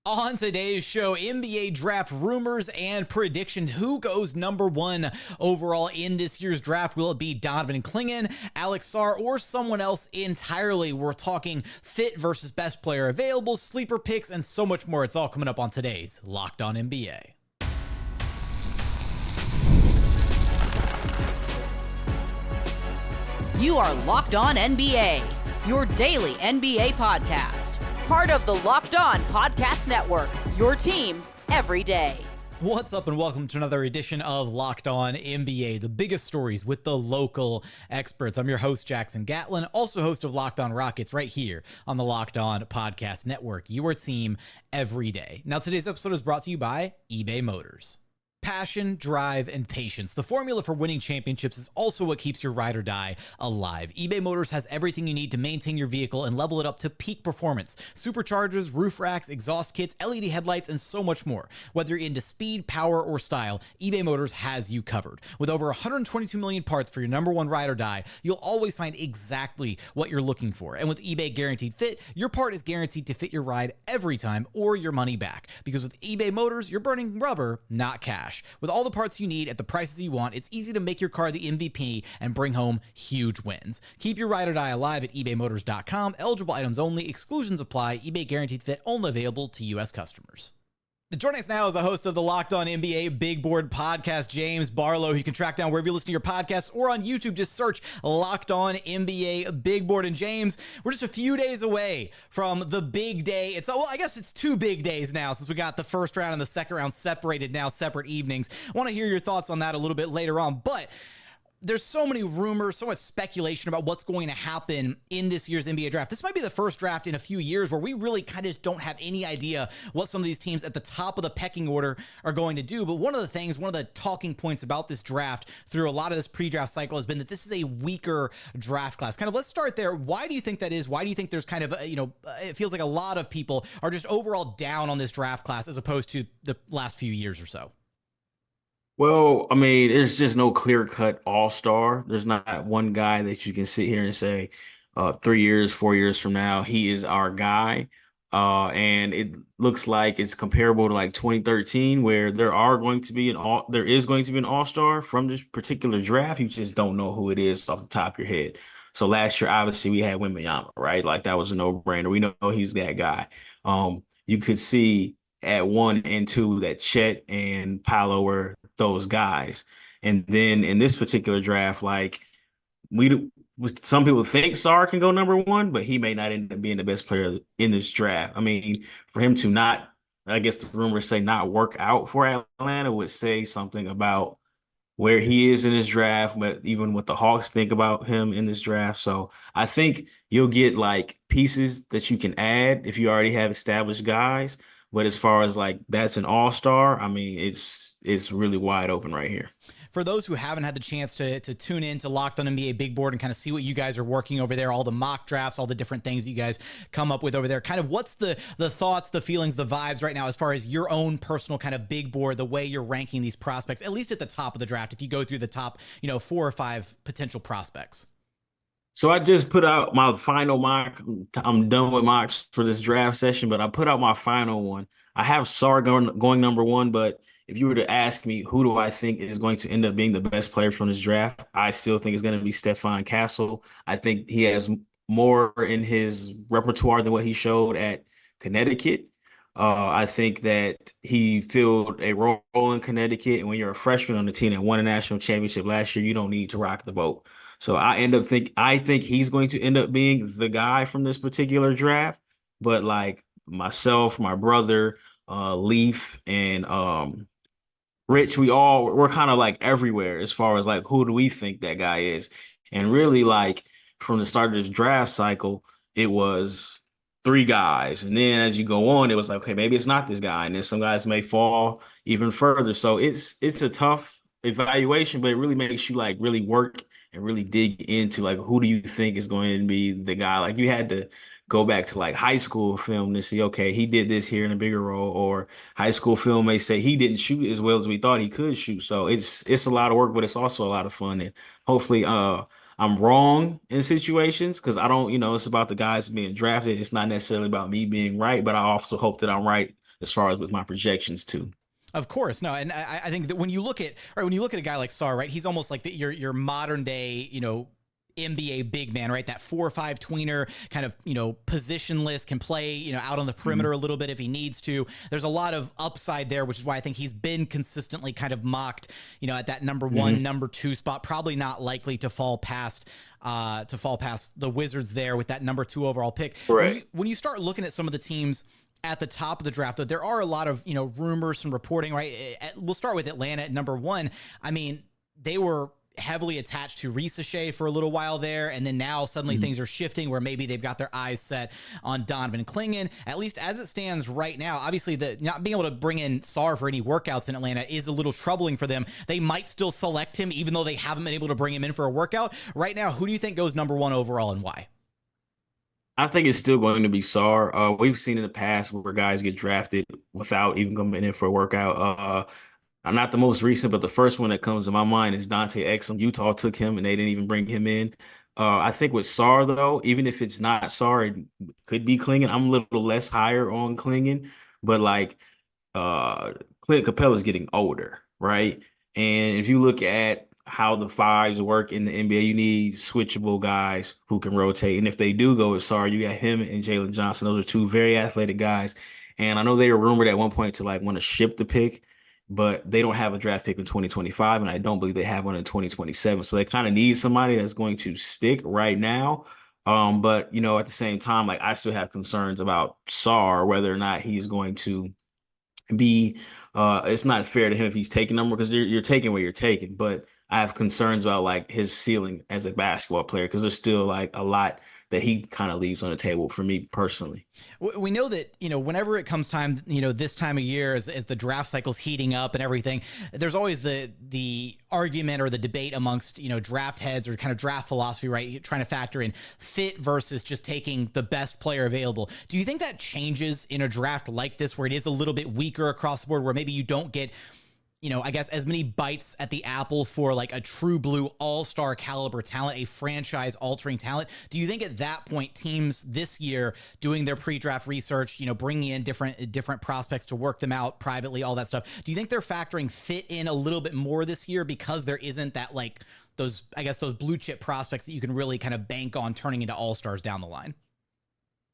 On today's show, NBA draft rumors and predictions. Who goes number one overall in this year's draft? Will it be Donovan Clingan, Alex Sarr, or someone else entirely? We're talking fit versus best player available, sleeper picks, and so much more. It's all coming up on today's Locked On NBA. You are Locked On NBA, your daily NBA podcast. Part of the Locked On Podcast Network, your team every day. What's up and welcome to another edition of Locked On NBA, the biggest stories with the local experts. I'm your host, Jackson Gatlin, also host of Locked On Rockets right here on the Locked On Podcast Network, your team every day. Now, today's episode is brought to you by eBay Motors. Passion, drive, and patience. The formula for winning championships is also what keeps your ride or die alive. eBay Motors has everything you need to maintain your vehicle and level it up to peak performance. Superchargers, roof racks, exhaust kits, LED headlights, and so much more. Whether you're into speed, power, or style, eBay Motors has you covered. With over 122 million parts for your number one ride or die, you'll always find exactly what you're looking for. And with eBay Guaranteed Fit, your part is guaranteed to fit your ride every time or your money back. Because with eBay Motors, you're burning rubber, not cash. With all the parts you need at the prices you want, it's easy to make your car the MVP and bring home huge wins. Keep your ride or die alive at ebaymotors.com. Eligible items only. Exclusions apply. eBay Guaranteed Fit only available to U.S. customers. Joining us now is the host of the Locked On NBA Big Board podcast, James Barlowe. You can track down wherever you listen to your podcasts or on YouTube. Just search Locked On NBA Big Board. And James, we're just a few days away from the big day. I guess it's two big days now since we got the first round and the second round separated now, separate evenings. I want to hear your thoughts on that a little bit later on, but there's so many rumors, so much speculation about what's going to happen in this year's NBA draft. This might be the first draft in a few years where we really kind of don't have any idea what some of these teams at the top of the pecking order are going to do. But one of the talking points about this draft through a lot of this pre-draft cycle has been that this is a weaker draft class. Kind of let's start there. Why do you think that is? Why do you think there's kind of, it feels like a lot of people are just overall down on this draft class as opposed to the last few years or so? Well, I mean, there's just no clear-cut all-star. There's not one guy that you can sit here and say, 3 years, 4 years from now, he is our guy. And it looks like it's comparable to like 2013, where there is going to be an all-star from this particular draft. You just don't know who it is off the top of your head. So last year, obviously, we had Wembanyama, right? Like that was a no-brainer. We know he's that guy. You could see at 1 and 2 that Chet and Paolo were those guys. And then in this particular draft, like some people think Sarr can go number 1, but he may not end up being the best player in this draft. I mean, for him to not, I guess the rumors say not work out for Atlanta would say something about where he is in this draft, but even what the Hawks think about him in this draft. So I think you'll get like pieces that you can add if you already have established guys. But as far as like that's an all-star, I mean, it's really wide open right here. For those who haven't had the chance to tune in to Locked On NBA Big Board and kind of see what you guys are working over there, all the mock drafts, all the different things you guys come up with over there, kind of what's the thoughts, the feelings, the vibes right now as far as your own personal kind of big board, the way you're ranking these prospects, at least at the top of the draft, if you go through the top, 4 or 5 potential prospects? So I just put out my final mock. I'm done with mocks for this draft session, but I put out my final one. I have Sarr going number 1, but if you were to ask me who do I think is going to end up being the best player from this draft, I still think it's going to be Stephon Castle. I think he has more in his repertoire than what he showed at Connecticut. I think that he filled a role in Connecticut, and when you're a freshman on the team that won a national championship last year, you don't need to rock the boat. So I think he's going to end up being the guy from this particular draft. But like myself, my brother, Leaf, and Rich, we're kind of like everywhere as far as like who do we think that guy is. And really, like from the start of this draft cycle, it was 3 guys. And then as you go on, it was like, okay, maybe it's not this guy. And then some guys may fall even further. So it's a tough evaluation, but it really makes you like really work and really dig into like who do you think is going to be the guy. Like you had to go back to like high school film to see, okay, he did this here in a bigger role, or high school film may say he didn't shoot as well as we thought he could shoot. So it's a lot of work, but it's also a lot of fun. And hopefully I'm wrong in situations because I don't, it's about the guys being drafted. It's not necessarily about me being right, but I also hope that I'm right as far as with my projections too. Of course, no, and I think that when you look at a guy like Sarr, right, he's almost like your modern day, NBA big man, right? That 4 or 5 tweener, kind of, positionless, can play, out on the perimeter a little bit if he needs to. There's a lot of upside there, which is why I think he's been consistently kind of mocked, at that number one, number two spot. Probably not likely to fall past the Wizards there with that number 2 overall pick. Right. When you start looking at some of the teams at the top of the draft, though, there are a lot of, rumors and reporting, right? We'll start with Atlanta at number 1. I mean, they were heavily attached to Risacher for a little while there, and then now suddenly things are shifting where maybe they've got their eyes set on Donovan Clingan. At least as it stands right now, obviously the not being able to bring in Sarr for any workouts in Atlanta is a little troubling for them. They might still select him even though they haven't been able to bring him in for a workout. Right now, who do you think goes number 1 overall and why? I think it's still going to be Sarr. We've seen in the past where guys get drafted without even coming in for a workout. Not the most recent, but the first one that comes to my mind is Dante Exum. Utah took him and they didn't even bring him in. I think with Sarr, though, even if it's not Sarr, it could be Clingan. I'm a little less higher on Clingan, but like Clint Capella's getting older, right? And if you look at how the fives work in the NBA, you need switchable guys who can rotate. And if they do go with Sarr, you got him and Jalen Johnson. Those are 2 very athletic guys. And I know they were rumored at one point to like want to ship the pick, but they don't have a draft pick in 2025, and I don't believe they have one in 2027. So they kind of need somebody that's going to stick right now. But at the same time, like I still have concerns about Sarr, whether or not he's going to be. It's not fair to him if he's taking number because you're taking what you're taking. But I have concerns about like his ceiling as a basketball player because there's still like a lot that he kind of leaves on the table for me personally. We know that, whenever it comes time, this time of year, as the draft cycle's heating up and everything, there's always the argument or the debate amongst, draft heads or kind of draft philosophy, right? Trying to factor in fit versus just taking the best player available. Do you think that changes in a draft like this, where it is a little bit weaker across the board, where maybe you don't get I guess as many bites at the apple for like a true blue all-star caliber talent, a franchise altering talent? Do you think at that point teams this year doing their pre-draft research, bringing in different prospects to work them out privately, all that stuff, do you think they're factoring fit in a little bit more this year because there isn't that like those blue chip prospects that you can really kind of bank on turning into all-stars down the line?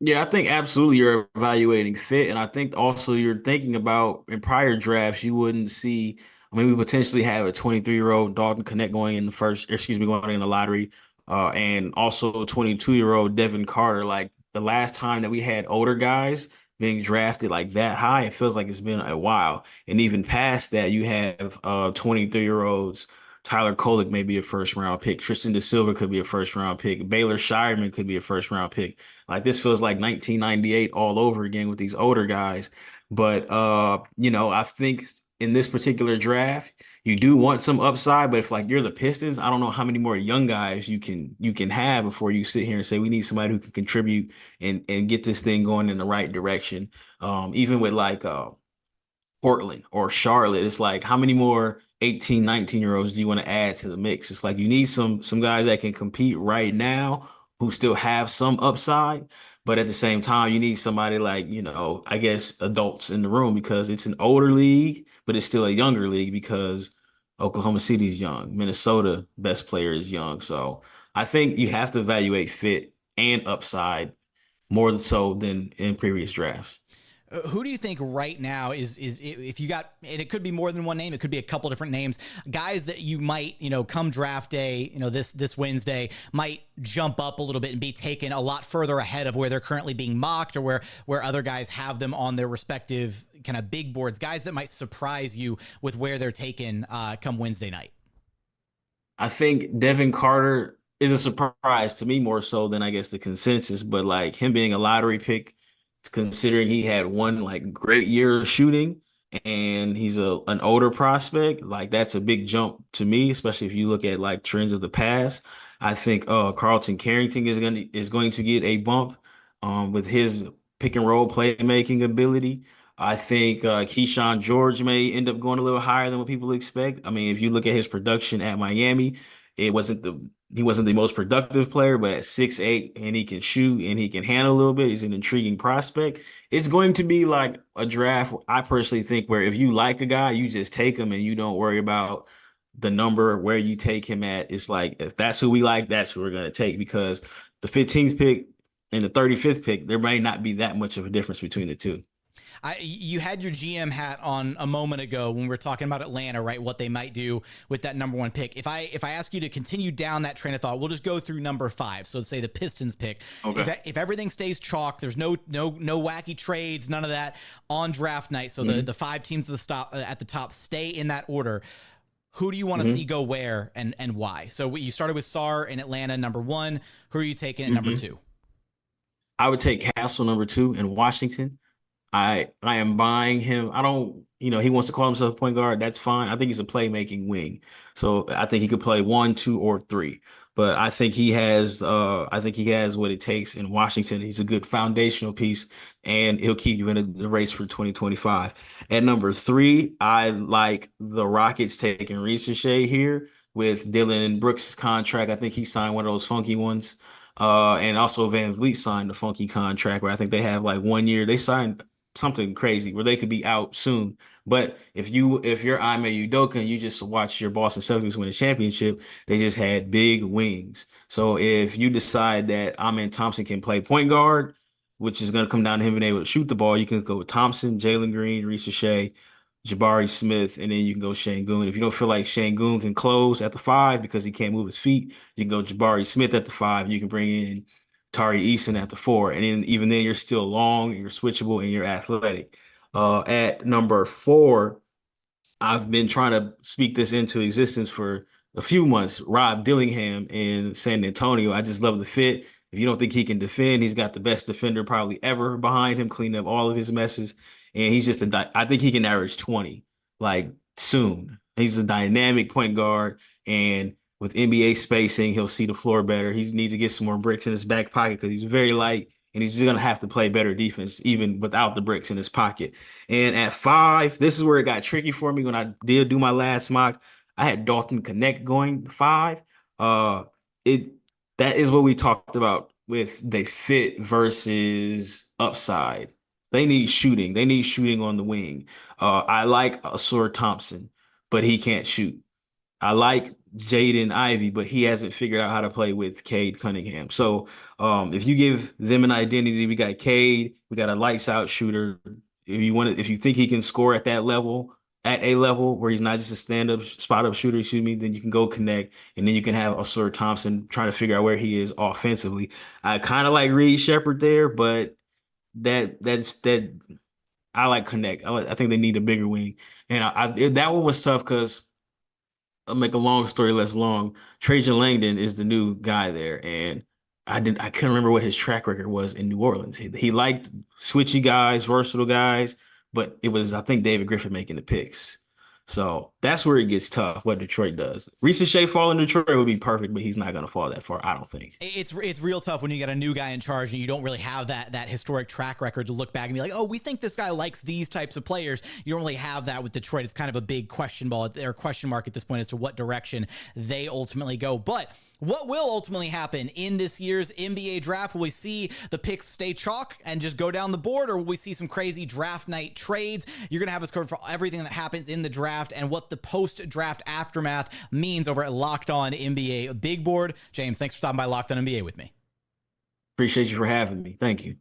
Yeah, I think absolutely you're evaluating fit. And I think also you're thinking about in prior drafts, you wouldn't see, I mean, we potentially have a 23-year-old Dalton Connect going in the going in the lottery, and also a 22-year-old Devin Carter. Like the last time that we had older guys being drafted like that high, it feels like it's been a while. And even past that, you have 23-year-olds. Tyler Kolek may be a first round pick. Tristan Da Silva could be a first round pick. Baylor Shireman could be a first round pick. Like this feels like 1998 all over again with these older guys. But I think in this particular draft, you do want some upside. But if like you're the Pistons, I don't know how many more young guys you can have before you sit here and say we need somebody who can contribute and get this thing going in the right direction. Even with like Portland or Charlotte, it's like how many more 18, 19-year-olds do you want to add to the mix? It's like you need some guys that can compete right now who still have some upside, but at the same time, you need somebody like, I guess adults in the room because it's an older league, but it's still a younger league because Oklahoma City's young, Minnesota best player is young. So I think you have to evaluate fit and upside more so than in previous drafts. Who do you think right now is if you got, and it could be more than one name, it could be a couple different names, guys that you might, come draft day, this Wednesday might jump up a little bit and be taken a lot further ahead of where they're currently being mocked or where other guys have them on their respective kind of big boards, guys that might surprise you with where they're taken come Wednesday night? I think Devin Carter is a surprise to me more so than I guess the consensus, but like him being a lottery pick, considering he had one like great year of shooting and he's an older prospect, like that's a big jump to me, especially if you look at like trends of the past. I think Carlton Carrington is going to get a bump with his pick and roll playmaking ability. I think Keyshawn George may end up going a little higher than what people expect. I mean, if you look at his production at Miami, it wasn't the he wasn't the most productive player, but at 6'8", and he can shoot and he can handle a little bit. He's an intriguing prospect. It's going to be like a draft, I personally think, where if you like a guy, you just take him and you don't worry about the number where you take him at. It's like, if that's who we like, that's who we're going to take, because the 15th pick and the 35th pick, there may not be that much of a difference between the two. You had your GM hat on a moment ago when we were talking about Atlanta, right? What they might do with that number 1 pick. If I ask you to continue down that train of thought, we'll just go through number 5. So let's say the Pistons pick. Okay. If everything stays chalk, there's no wacky trades, none of that on draft night. So the 5 teams at the top stay in that order. Who do you want to see go where and why? So you started with Sarr in Atlanta, number 1. Who are you taking at number 2? I would take Castle number 2 in Washington. I am buying him. I don't, he wants to call himself point guard. That's fine. I think he's a playmaking wing. So I think he could play 1, 2, or 3. But I think he has what it takes in Washington. He's a good foundational piece, and he'll keep you in the race for 2025. At number 3, I like the Rockets taking Risacher here with Dylan Brooks' contract. I think he signed one of those funky ones. And also Van Vliet signed a funky contract where I think they have like 1 year. They signed something crazy where they could be out soon. But if you're Ime Udoka and you just watch your Boston Celtics win a championship, they just had big wings. So if you decide that Amen Thompson can play point guard, which is going to come down to him being able to shoot the ball, you can go with Thompson, Jalen Green, Risacher, Jabari Smith, and then you can go Şengün. If you don't feel like Şengün can close at the 5 because he can't move his feet, you can go Jabari Smith at the 5. You can bring in Tari Eason at the 4. And then even then, you're still long, you're switchable, and you're athletic. At number 4, I've been trying to speak this into existence for a few months. Rob Dillingham in San Antonio. I just love the fit. If you don't think he can defend, he's got the best defender probably ever behind him, cleaning up all of his messes. And he's just I think he can average 20 like soon. He's a dynamic point guard, and with NBA spacing, he'll see the floor better. He needs to get some more bricks in his back pocket because he's very light, and he's just going to have to play better defense even without the bricks in his pocket. And at 5, this is where it got tricky for me when I did do my last mock. I had Dalton Connect going 5. That is what we talked about with they fit versus upside. They need shooting. They need shooting on the wing. I like Ausar Thompson, but he can't shoot. I like Jaden Ivey, but he hasn't figured out how to play with Cade Cunningham. So if you give them an identity, we got Cade, we got a lights out shooter. If you think he can score at that level, at a level where he's not just a stand-up, spot-up shooter, then you can go Connect, and then you can have Ausar Thompson trying to figure out where he is offensively. I kind of like Reed Shepherd there, but that I like Connect. I think they need a bigger wing, and that one was tough because I'll make a long story less long. Trajan Langdon is the new guy there, and I couldn't remember what his track record was in New Orleans. He liked switchy guys, versatile guys, but it was, I think, David Griffin making the picks. So that's where it gets tough, what Detroit does. Risacher fall in Detroit would be perfect, but he's not going to fall that far, I don't think. It's real tough when you get a new guy in charge and you don't really have that historic track record to look back and be like, oh, we think this guy likes these types of players. You don't really have that with Detroit. It's kind of a big question mark at this point as to what direction they ultimately go. But what will ultimately happen in this year's NBA draft? Will we see the picks stay chalk and just go down the board, or will we see some crazy draft night trades? You're going to have us covered for everything that happens in the draft and what the post-draft aftermath means over at Locked On NBA Big Board. James, thanks for stopping by Locked On NBA with me. Appreciate you for having me. Thank you.